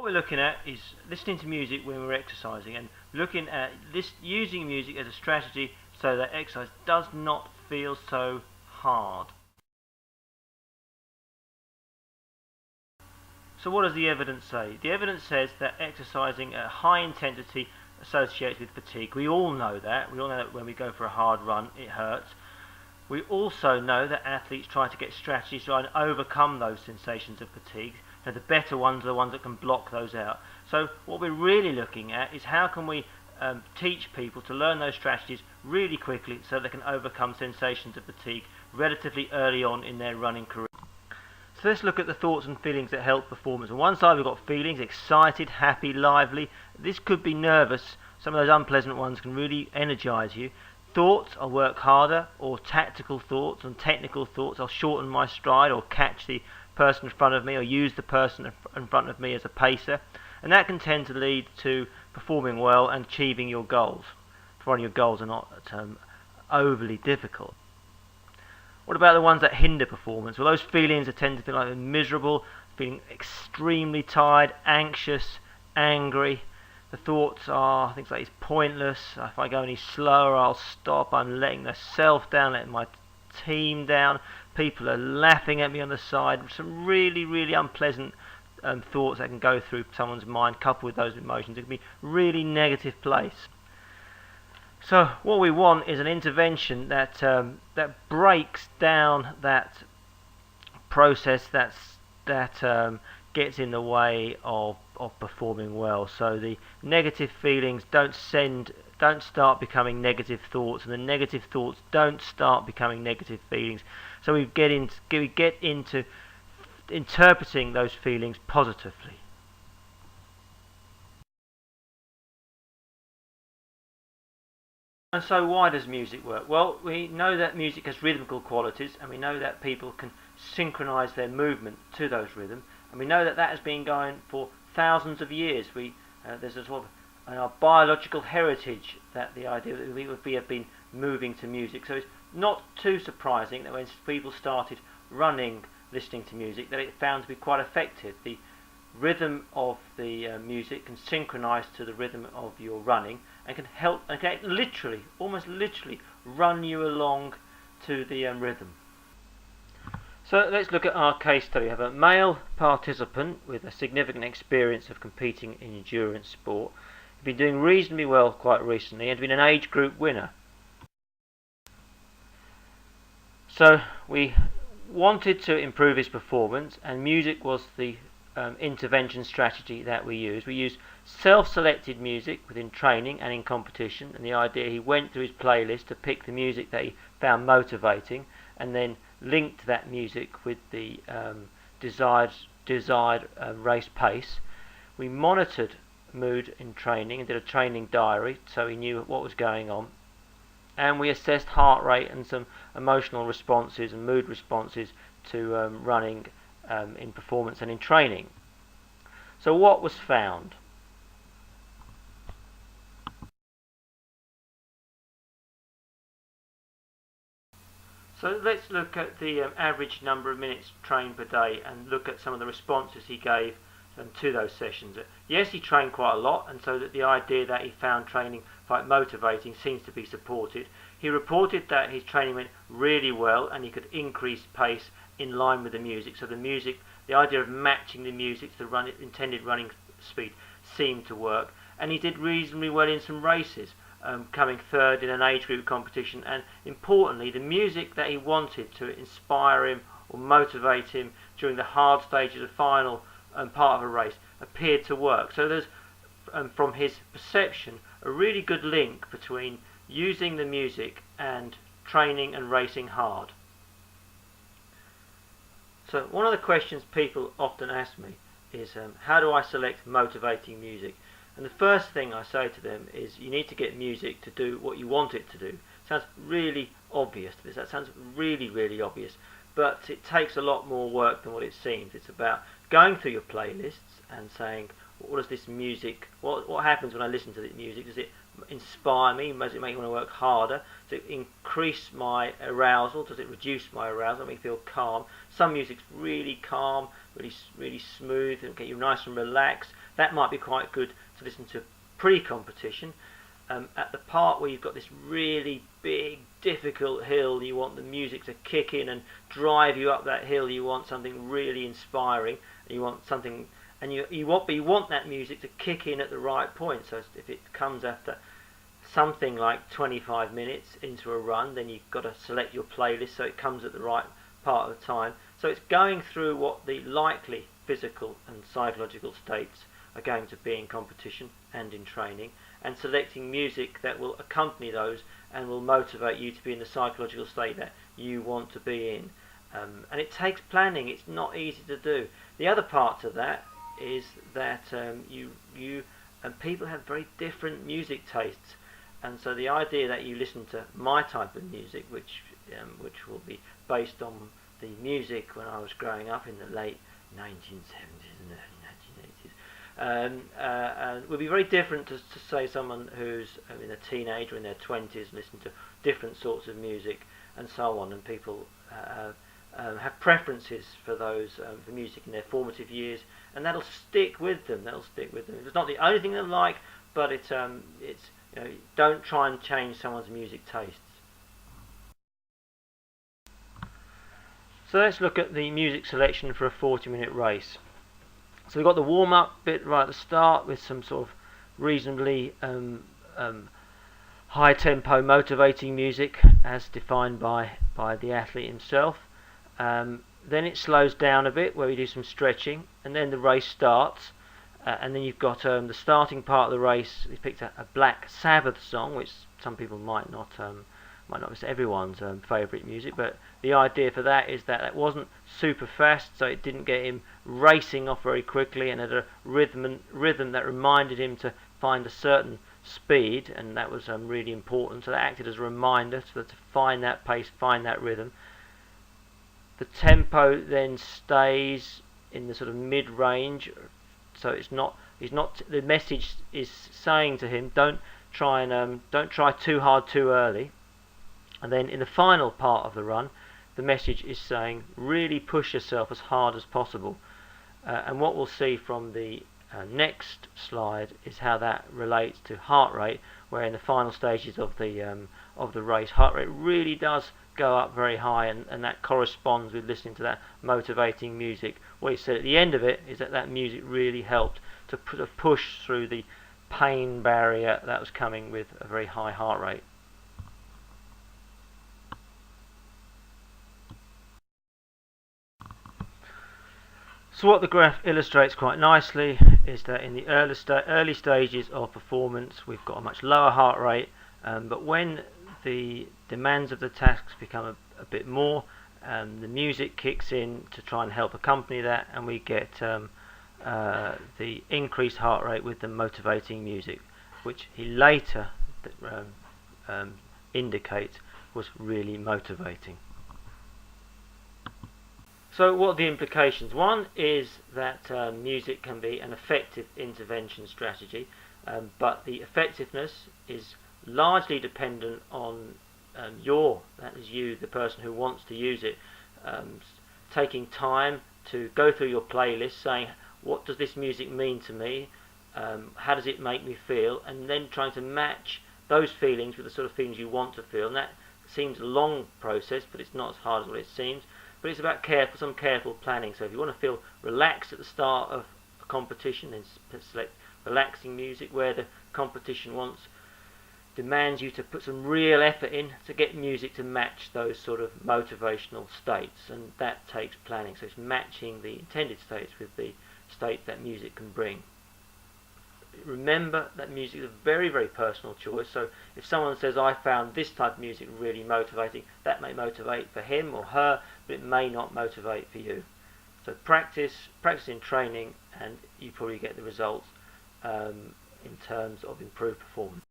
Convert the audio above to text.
What we're looking at is listening to music when we're exercising and looking at this, using music as a strategy so that exercise does not feel so hard. So what does the evidence say? The evidence says that exercising at high intensity associates with fatigue. We all know that. We all know that when we go for a hard run it hurts. We also know that athletes try to get strategies to try and overcome those sensations of fatigue. Now, the better ones are the ones that can block those out. So what we're really looking at is how can we teach people to learn those strategies really quickly so they can overcome sensations of fatigue relatively early on in their running career. So let's look at the thoughts and feelings that help performance. On one side we've got feelings, excited, happy, lively. This could be nervous. Some of those unpleasant ones can really energize you. Thoughts, I'll work harder, or tactical thoughts and technical thoughts, I'll shorten my stride or catch the person in front of me or use the person in front of me as a pacer. And that can tend to lead to performing well and achieving your goals, providing your goals are not overly difficult. What about the ones that hinder performance? Well, those feelings tend to feel like they're miserable, feeling extremely tired, anxious, angry. The thoughts are things like it's pointless, if I go any slower I'll stop, I'm letting myself down, letting my team down, people are laughing at me on the side. Some really, really unpleasant thoughts that can go through someone's mind coupled with those emotions. It can be a really negative place. So what we want is an intervention that that breaks down that process that gets in the way of performing well. So the negative feelings don't start becoming negative thoughts, and the negative thoughts don't start becoming negative feelings. So we get into interpreting those feelings positively. And so why does music work? Well, we know that music has rhythmical qualities, and we know that people can synchronize their movement to those rhythms, and we know that that has been going for thousands of years. There's a sort of in our biological heritage that the idea that we have been moving to music. So it's not too surprising that when people started running listening to music that it found to be quite effective. The rhythm of the music can synchronize to the rhythm of your running and can help and can literally, almost literally, run you along to the rhythm. So let's look at our case study. We have a male participant with a significant experience of competing in endurance sport. He's been doing reasonably well quite recently and been an age group winner. So we wanted to improve his performance, and music was the intervention strategy that we used. We used self-selected music within training and in competition, and the idea, he went through his playlist to pick the music that he found motivating and then linked that music with the desired race pace. We monitored mood in training and did a training diary so he knew what was going on, and we assessed heart rate and some emotional responses and mood responses to running in performance and in training. So what was found? So let's look at the average number of minutes trained per day and look at some of the responses he gave to those sessions. Yes, he trained quite a lot, and so that the idea that he found training quite motivating seems to be supported. He reported that his training went really well and he could increase pace in line with the music. So the idea of matching the music to the intended running speed seemed to work, and he did reasonably well in some races, coming third in an age group competition, and importantly the music that he wanted to inspire him or motivate him during the hard stage of the final part of a race appeared to work. So there's from his perception a really good link between using the music and training and racing hard. So one of the questions people often ask me is how do I select motivating music? And the first thing I say to them is you need to get music to do what you want it to do. Sounds really obvious to this. That sounds really, really obvious. But it takes a lot more work than what it seems. It's about going through your playlists and saying, what does this music, what happens when I listen to this music? Does it inspire me? Does it make me want to work harder? Does it increase my arousal? Does it reduce my arousal? Make me feel calm? Some music's really calm, really smooth, and get you nice and relaxed. That might be quite good to listen to pre-competition. At the part where you've got this really big, difficult hill, you want the music to kick in and drive you up that hill. You want something really inspiring. You want something, and you want that music to kick in at the right point. So if it comes after something like 25 minutes into a run, then you've got to select your playlist so it comes at the right part of the time. So it's going through what the likely physical and psychological states are going to be in competition and in training, and selecting music that will accompany those and will motivate you to be in the psychological state that you want to be in. And it takes planning. It's not easy to do. The other part to that is that people have very different music tastes, and so the idea that you listen to my type of music, which will be based on the music when I was growing up in the late 1970s and early 1980s, would be very different to say someone who's a teenager in their 20s, listen to different sorts of music and so on, and people have preferences for those for music in their formative years, and that'll stick with them. It's not the only thing they like, but it's don't try and change someone's music tastes. So let's look at the music selection for a 40-minute race. So we've got the warm-up bit right at the start with some sort of reasonably high-tempo motivating music as defined by the athlete himself. Then it slows down a bit where we do some stretching, and then the race starts. And then you've got the starting part of the race. We picked a Black Sabbath song, which some people might not be everyone's favourite music, but the idea for that is that it wasn't super fast, so it didn't get him racing off very quickly, and had a rhythm that reminded him to find a certain speed, and that was really important. So that acted as a reminder to find that pace, find that rhythm. The tempo then stays in the sort of mid-range. So the message is saying to him, don't try too hard too early. And then in the final part of the run, the message is saying, really push yourself as hard as possible. And what we'll see from the next slide is how that relates to heart rate, where in the final stages of the race, heart rate really does go up very high, and that corresponds with listening to that motivating music. What he said at the end of it is that music really helped to put a push through the pain barrier that was coming with a very high heart rate. So what the graph illustrates quite nicely is that in the early stages of performance we've got a much lower heart rate, but when the demands of the tasks become a bit more, the music kicks in to try and help accompany that, and we get the increased heart rate with the motivating music, which he later indicates was really motivating. So what are the implications? One is that music can be an effective intervention strategy, but the effectiveness is largely dependent on that is you, the person who wants to use it, taking time to go through your playlist, saying, what does this music mean to me? How does it make me feel? And then trying to match those feelings with the sort of feelings you want to feel. And that seems a long process, but it's not as hard as what it seems. But it's about some careful planning. So if you want to feel relaxed at the start of a competition, then select relaxing music. Where the competition demands you to put some real effort in, to get music to match those sort of motivational states, and that takes planning. So it's matching the intended states with the state that music can bring. Remember that music is a very, very personal choice. So if someone says, I found this type of music really motivating, that may motivate for him or her, but it may not motivate for you. So practice in training, and you probably get the results in terms of improved performance.